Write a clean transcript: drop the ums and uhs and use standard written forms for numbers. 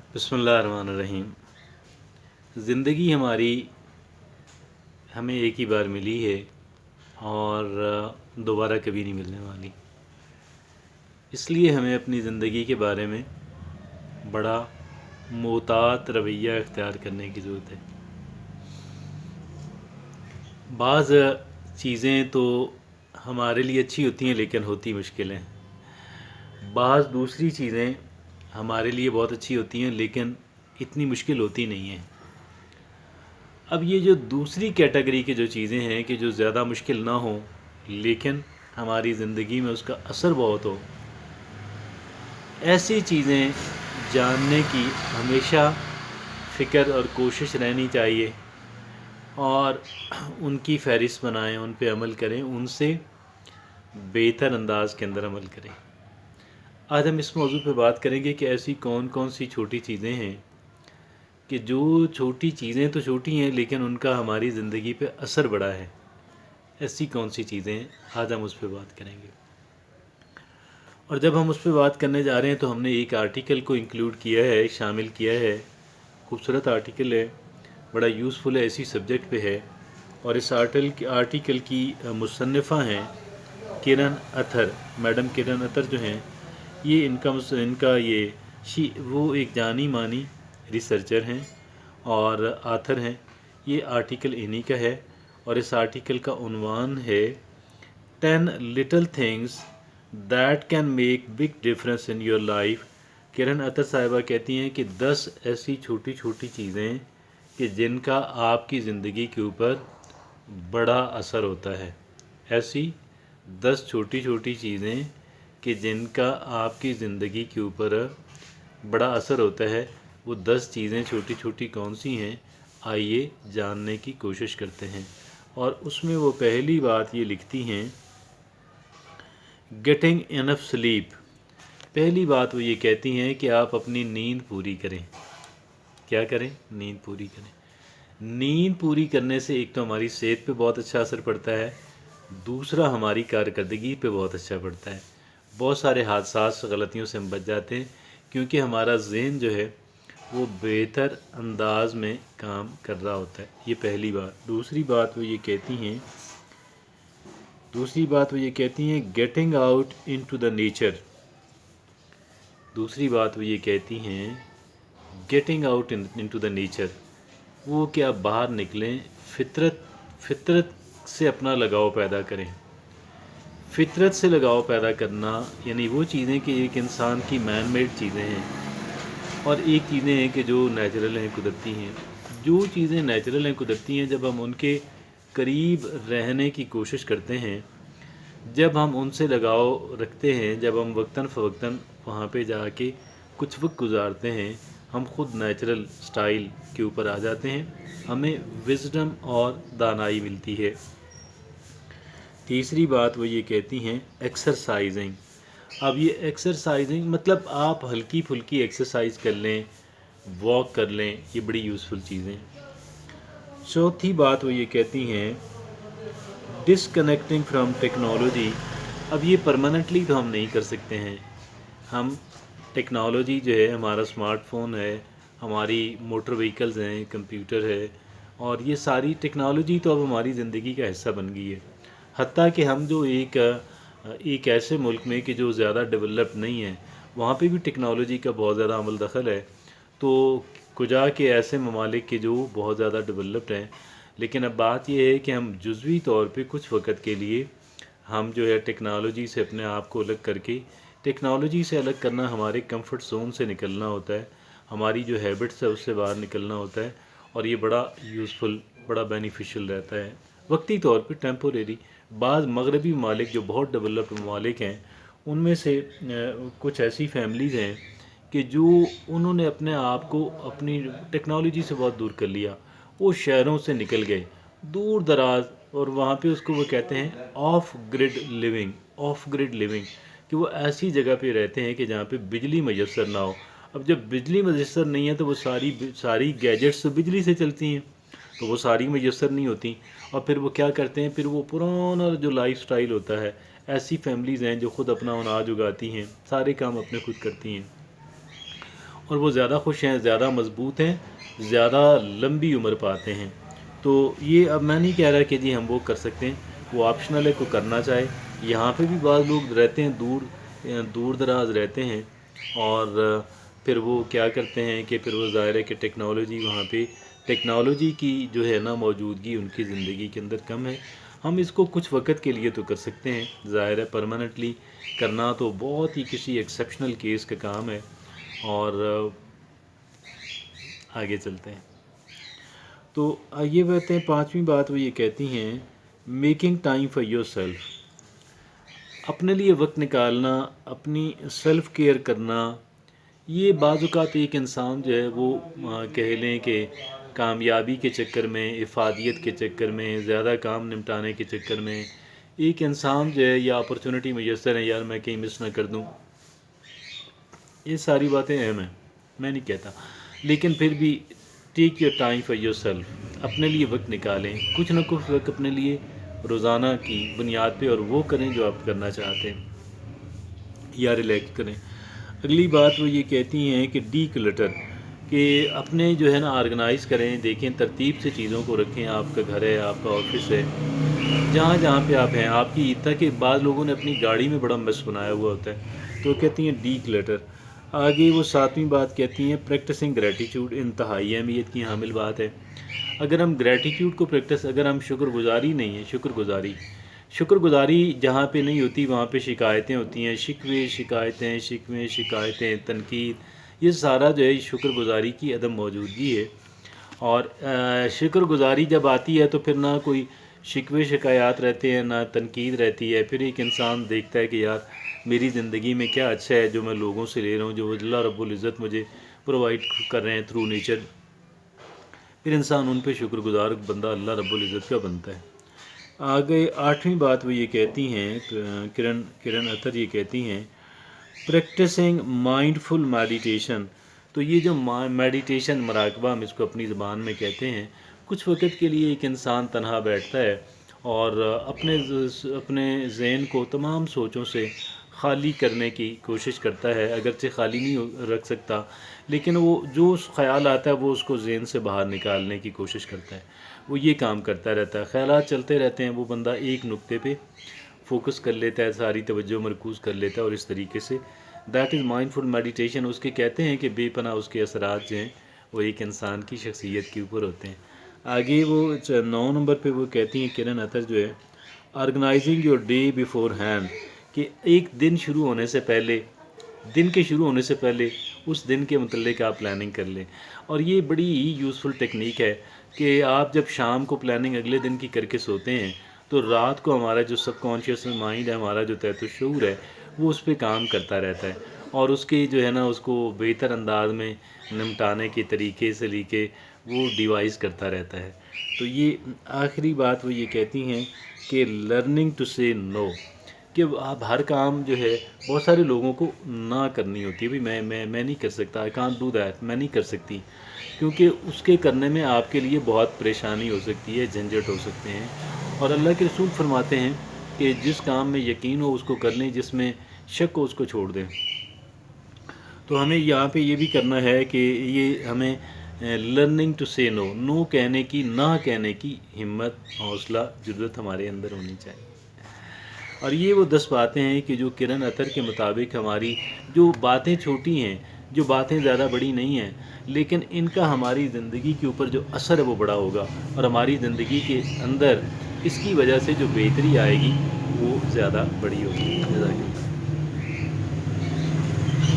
बिस्मिल्लाहिर्रहमानिर्रहीम। ज़िंदगी हमारी हमें एक ही बार मिली है और दोबारा कभी नहीं मिलने वाली। इसलिए हमें अपनी ज़िंदगी के बारे में बड़ा मोहतात रवैया इख्तियार करने की ज़रूरत है। बाज़ चीज़ें तो हमारे लिए अच्छी होती हैं लेकिन होती मुश्किलें। बाज़ दूसरी चीज़ें हमारे लिए बहुत अच्छी होती हैं लेकिन इतनी मुश्किल होती नहीं हैं। अब ये जो दूसरी कैटेगरी की जो चीज़ें हैं कि जो ज़्यादा मुश्किल ना हो लेकिन हमारी ज़िंदगी में उसका असर बहुत हो, ऐसी चीज़ें जानने की हमेशा फ़िक्र और कोशिश रहनी चाहिए और उनकी फ़हरिस्त बनाएं, उन पे अमल करें, उनसे बेहतर अंदाज के अंदर अमल करें। आज हम इस मौजू पे बात करेंगे कि ऐसी कौन कौन सी छोटी चीज़ें हैं कि जो छोटी चीज़ें तो छोटी हैं लेकिन उनका हमारी ज़िंदगी पे असर बड़ा है। ऐसी कौन सी चीज़ें हैं, आज हम उस पर बात करेंगे। और जब हम उस पर बात करने जा रहे हैं तो हमने एक आर्टिकल को इंक्लूड किया है, शामिल किया है। खूबसूरत आर्टिकल है, बड़ा यूज़फुल है, इसी सब्जेक्ट पे है। और इस आर्टिकल की मुसन्निफ़ा हैं किरण अतर, मैडम किरण अतर जो हैं, ये इनका ये वो एक जानी मानी रिसर्चर हैं और आथर हैं। ये आर्टिकल इन्हीं का है और इस आर्टिकल का उन्वान है 10 little things that can make big difference in your life. Kiran Atar साहिबा कहती हैं कि 10 ऐसी छोटी छोटी चीज़ें कि जिनका आपकी ज़िंदगी के ऊपर बड़ा असर होता है। ऐसी 10 छोटी छोटी चीज़ें कि जिनका आपकी ज़िंदगी के ऊपर बड़ा असर होता है। वो 10 चीज़ें छोटी छोटी कौन सी हैं, आइए जानने की कोशिश करते हैं। और उसमें वो पहली बात ये लिखती हैं, गेटिंग इनफ स्लीप। पहली बात वो ये कहती हैं कि आप अपनी नींद पूरी करें। क्या करें? नींद पूरी करें। नींद पूरी करने से एक तो हमारी सेहत पे बहुत अच्छा असर पड़ता है, दूसरा हमारी कारकर्दगी पे बहुत अच्छा पड़ता है। बहुत सारे हादसात गलतियों से हम बच जाते हैं क्योंकि हमारा ज़हन जो है वो बेहतर अंदाज में काम कर रहा होता है। ये पहली बात। दूसरी बात वो ये कहती हैं getting out into the nature. दूसरी बात वो ये कहती हैं getting out into the nature, वो कि आप बाहर निकलें, फितरत से अपना लगाव पैदा करें। फितरत से लगाव पैदा करना यानी वो चीज़ें कि एक इंसान की मैन मेड चीज़ें हैं और एक चीज़ें हैं कि जो नेचुरल हैं, कुदरती हैं। जो चीज़ें नेचुरल हैं, कुदरती हैं, जब हम उनके करीब रहने की कोशिश करते हैं, जब हम उनसे लगाव रखते हैं, जब हम वक्तन फ़वक्तन वहाँ पे जाके कुछ वक्त गुजारते हैं, हम ख़ुद नेचुरल स्टाइल के ऊपर आ जाते हैं, हमें विज़डम और दानाई मिलती है। तीसरी बात वो ये कहती हैं एक्सरसाइजिंग। अब ये एक्सरसाइजिंग मतलब आप हल्की फुल्की एक्सरसाइज कर लें, वॉक कर लें, ये बड़ी यूज़फुल चीज़ें। चौथी बात वो ये कहती हैं डिसकनेक्टिंग फ्रॉम टेक्नोलॉजी। अब ये परमानेंटली तो हम नहीं कर सकते हैं। हम टेक्नोलॉजी जो है, हमारा स्मार्टफोन है, हमारी मोटर व्हीकल्स हैं, कंप्यूटर है, और ये सारी टेक्नोलॉजी तो अब हमारी ज़िंदगी का हिस्सा बन गई है। हत्ता कि हम जो एक ऐसे मुल्क में कि जो ज़्यादा डेवलप नहीं है, वहाँ पे भी टेक्नोलॉजी का बहुत ज़्यादा अमल दखल है। तो कुजा के ऐसे ममालिक के जो बहुत ज़्यादा डेवलप्ड हैं, लेकिन अब बात यह है कि हम जुज़वी तौर पे कुछ वक़्त के लिए हम जो है टेक्नोलॉजी से अपने आप को अलग करके, टेक्नोलॉजी से अलग करना हमारे कंफर्ट जोन से निकलना होता है, हमारी जो हैबिट्स है उससे बाहर निकलना होता है, और ये बड़ा यूज़फुल, बड़ा बेनिफिशियल रहता है वक्ती तौर पे, टेम्पोरेरी। बाज़ मगरबी ममालिक जो बहुत डेवलप्ड ममालिक हैं, उनमें से कुछ ऐसी फैमिलीज़ हैं कि जो उन्होंने अपने आप को अपनी टेक्नोलॉजी से बहुत दूर कर लिया। वो शहरों से निकल गए दूर दराज, और वहाँ पे उसको वो कहते हैं of grid living. Of grid living कि वो ऐसी जगह पे रहते हैं कि जहाँ पे बिजली मैसर ना हो। अब जब बिजली मैसर नहीं है तो वो सारी गैजेट्स तो बिजली से चलती हैं, तो वो सारी मैसर नहीं होती। और फिर वो क्या करते हैं, फिर वो पुराना जो लाइफ स्टाइल होता है, ऐसी फैमिलीज़ हैं जो ख़ुद अपना अनाज उगाती हैं, सारे काम अपने खुद करती हैं, اور وہ زیادہ خوش ہیں، زیادہ مضبوط ہیں، زیادہ لمبی عمر پاتے ہیں۔ تو یہ اب میں نہیں کہہ رہا کہ جی ہم وہ کر سکتے ہیں، وہ آپشنل ہے، کوئی کرنا چاہے۔ یہاں پہ بھی بعض لوگ رہتے ہیں، دور دراز رہتے ہیں، اور پھر وہ کیا کرتے ہیں کہ پھر وہ ظاہر ہے کہ ٹیکنالوجی وہاں پہ ٹیکنالوجی کی جو ہے نا موجودگی ان کی زندگی کے اندر کم ہے۔ ہم اس کو کچھ وقت کے لیے تو کر سکتے ہیں، ظاہر ہے پرماننٹلی کرنا تو بہت ہی کسی ایکسیپشنل کیس کا کام ہے۔ اور آگے چلتے ہیں تو یہ باتیں، پانچویں بات وہ یہ کہتی ہیں making time for your self, اپنے لیے وقت نکالنا، اپنی سیلف کیئر کرنا۔ یہ بعض اوقات ایک انسان جو ہے وہ کہہ لیں کہ کامیابی کے چکر میں، افادیت کے چکر میں، زیادہ کام نمٹانے کے چکر میں ایک انسان جو ہے یا اپرچونٹی میسر ہے، یار میں کہیں مس نہ کر دوں، یہ ساری باتیں اہم ہیں، میں نہیں کہتا، لیکن پھر بھی take your time for your self, اپنے لیے وقت نکالیں، کچھ نہ کچھ وقت اپنے لیے روزانہ کی بنیاد پہ، اور وہ کریں جو آپ کرنا چاہتے ہیں، یا ریلیکس کریں۔ اگلی بات وہ یہ کہتی ہیں کہ ڈی کلٹر، کہ اپنے جو ہے نا آرگنائز کریں، دیکھیں ترتیب سے چیزوں کو رکھیں، آپ کا گھر ہے، آپ کا آفس ہے، جہاں جہاں پہ آپ ہیں، آپ کی تاکہ بعض لوگوں نے اپنی گاڑی میں بڑا میس بنایا ہوا ہوتا ہے، تو وہ کہتی ہیں ڈی کلٹر۔ آگے وہ ساتویں بات کہتی ہیں پریکٹسنگ گریٹیٹیوڈ، انتہائی اہمیت کی حامل بات ہے۔ اگر ہم گریٹیٹیوڈ کو اگر ہم شکر گزاری نہیں ہے، شکر گزاری جہاں پہ نہیں ہوتی وہاں پہ شکایتیں ہوتی ہیں، شکایتیں، تنقید، یہ سارا جو ہے شکر گزاری کی عدم موجودگی ہے۔ اور شکر گزاری جب آتی ہے تو پھر نہ کوئی شکایات رہتے ہیں، نہ تنقید رہتی ہے، پھر ایک انسان دیکھتا ہے کہ یار میری زندگی میں کیا اچھا ہے جو میں لوگوں سے لے رہا ہوں، جو اللہ رب العزت مجھے پرووائڈ کر رہے ہیں تھرو نیچر، پھر انسان ان پہ شکر گزار بندہ اللہ رب العزت کا بنتا ہے۔ آگے آٹھویں بات وہ یہ کہتی ہیں، کرن اتر یہ کہتی ہیں پریکٹسنگ مائنڈفل میڈیٹیشن، تو یہ جو میڈیٹیشن، مراقبہ ہم اس کو اپنی زبان میں کہتے ہیں، کچھ وقت کے لیے ایک انسان تنہا بیٹھتا ہے اور اپنے ذہن کو تمام سوچوں سے خالی کرنے کی کوشش کرتا ہے، اگرچہ خالی نہیں رکھ سکتا، لیکن وہ جو خیال آتا ہے وہ اس کو ذہن سے باہر نکالنے کی کوشش کرتا ہے، وہ یہ کام کرتا رہتا ہے، خیالات چلتے رہتے ہیں، وہ بندہ ایک نقطے پہ فوکس کر لیتا ہے، ساری توجہ مرکوز کر لیتا ہے، اور اس طریقے سے دیٹ از مائنڈفل میڈیٹیشن۔ اس کے کہتے ہیں کہ بے پناہ اس کے اثرات جو ہیں وہ ایک انسان کی شخصیت کے اوپر ہوتے ہیں۔ آگے وہ 9 نمبر پہ وہ کہتی ہیں کرن اتر جو ہے organising your day beforehand, کہ ایک دن کے شروع ہونے سے پہلے اس دن کے متعلق آپ پلاننگ کر لیں۔ اور یہ بڑی ہی یوزفل ٹیکنیک ہے کہ آپ جب شام کو پلاننگ اگلے دن کی کر کے سوتے ہیں تو رات کو ہمارا جو سب کانشیس مائنڈ ہے، ہمارا جو تحت الشعور ہے، وہ اس پہ کام کرتا رہتا ہے، اور اس کے جو ہے نا اس کو بہتر انداز میں نمٹانے کے طریقے سے لے کے وہ ڈیوائز کرتا رہتا ہے۔ تو یہ آخری بات وہ یہ کہتی ہیں کہ لرننگ ٹو سے نو، کہ آپ ہر کام جو ہے بہت سارے لوگوں کو نہ کرنی ہوتی ہے، میں نہیں کر سکتا، آئی کانٹ ڈو دیٹ، میں نہیں کر سکتی، کیونکہ اس کے کرنے میں آپ کے لیے بہت پریشانی ہو سکتی ہے، جھنجھٹ ہو سکتے ہیں، اور اللہ کے رسول فرماتے ہیں کہ جس کام میں یقین ہو اس کو کر لیں، جس میں شک ہو اس کو چھوڑ دیں۔ تو ہمیں یہاں پہ یہ بھی کرنا ہے کہ یہ ہمیں لرننگ ٹو سے نو کہنے کی، نہ کہنے کی ہمت، حوصلہ، جرأت ہمارے اندر ہونی چاہیے۔ اور یہ وہ 10 باتیں ہیں کہ جو کرن اتر کے مطابق ہماری جو باتیں چھوٹی ہیں، جو باتیں زیادہ بڑی نہیں ہیں، لیکن ان کا ہماری زندگی کے اوپر جو اثر ہے وہ بڑا ہوگا، اور ہماری زندگی کے اندر اس کی وجہ سے جو بہتری آئے گی وہ زیادہ بڑی ہوگی۔